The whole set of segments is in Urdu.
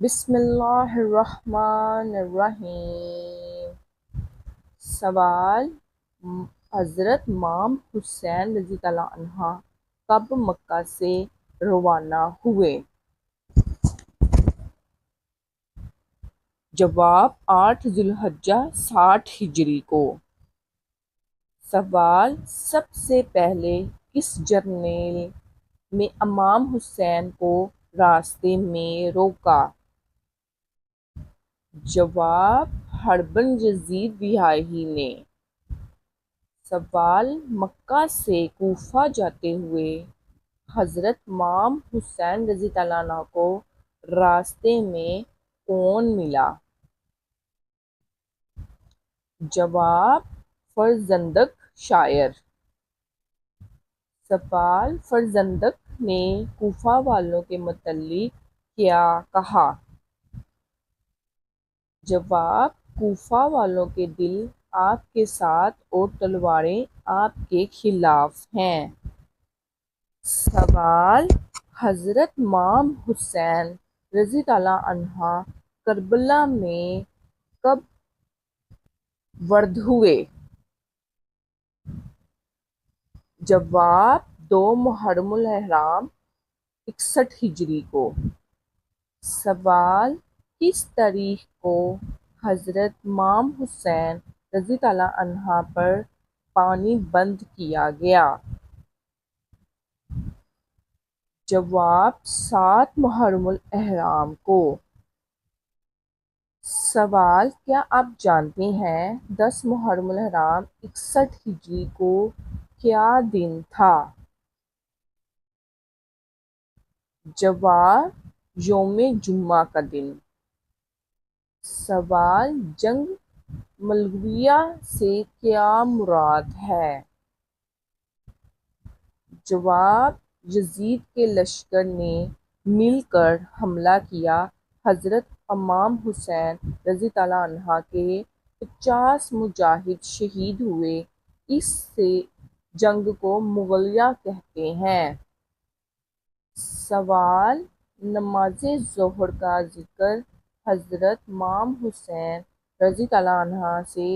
بسم اللہ الرحمن الرحیم۔ سوال: حضرت امام حسین رضی اللہ عنہ کب مکہ سے روانہ ہوئے؟ جواب: 8 ذی الحجہ 60 ہجری کو۔ سوال: سب سے پہلے کس جرنیل میں امام حسین کو راستے میں روکا؟ جواب: ہربن یزید بیاہی نے۔ سوال: مکہ سے کوفہ جاتے ہوئے حضرت امام حسین رضی اللہ عنہ کو راستے میں کون ملا؟ جواب: فرزندق شاعر۔ سوال: فرزندق نے کوفہ والوں کے متعلق کیا کہا؟ جواب: کوفہ والوں کے دل آپ کے ساتھ اور تلواریں آپ کے خلاف ہیں۔ سوال: حضرت امام حسین رضی اللہ عنہ کربلا میں کب وارد ہوئے؟ جواب: 2 محرم الاحرام 61 ہجری کو۔ سوال: کس تاریخ کو حضرت امام حسین رضی اللہ عنہ پر پانی بند کیا گیا؟ جواب: 7 محرم الاحرام کو۔ سوال: کیا آپ جانتے ہیں 10 محرم الاحرام 61 ہجری کو کیا دن تھا؟ جواب: یوم جمعہ کا دن۔ سوال: جنگ ملویہ سے کیا مراد ہے؟ جواب: یزید کے لشکر نے مل کر حملہ کیا، حضرت امام حسین رضی اللہ عنہ کے 50 مجاہد شہید ہوئے، اس سے جنگ کو مغلیہ کہتے ہیں۔ سوال: نماز ظہر کا ذکر حضرت امام حسین رضی اللہ عنہ سے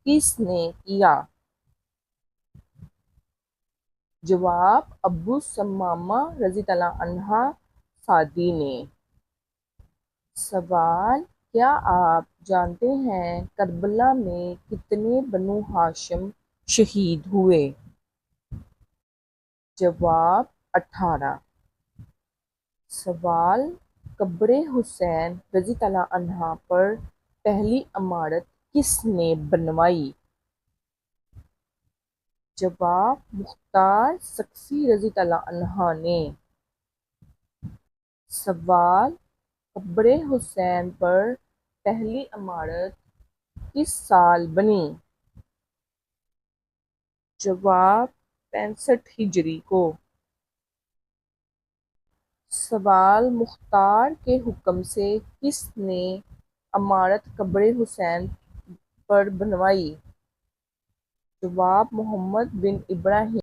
کس نے کیا؟ جواب: ابو ثمامہ رضی اللہ عنہ سعدی نے۔ سوال: کیا آپ جانتے ہیں کربلا میں کتنے بنو ہاشم شہید ہوئے؟ جواب: 18۔ سوال: قبر حسین رضی اللہ عنہ پر پہلی عمارت کس نے بنوائی؟ جواب: مختار سکفی رضی اللہ عنہ نے۔ سوال: قبر حسین پر پہلی عمارت کس سال بنی؟ جواب: 65 ہجری کو۔ سوال: مختار کے حکم سے کس نے عمارت قبر حسین پر بنوائی؟ جواب: محمد بن ابراہیم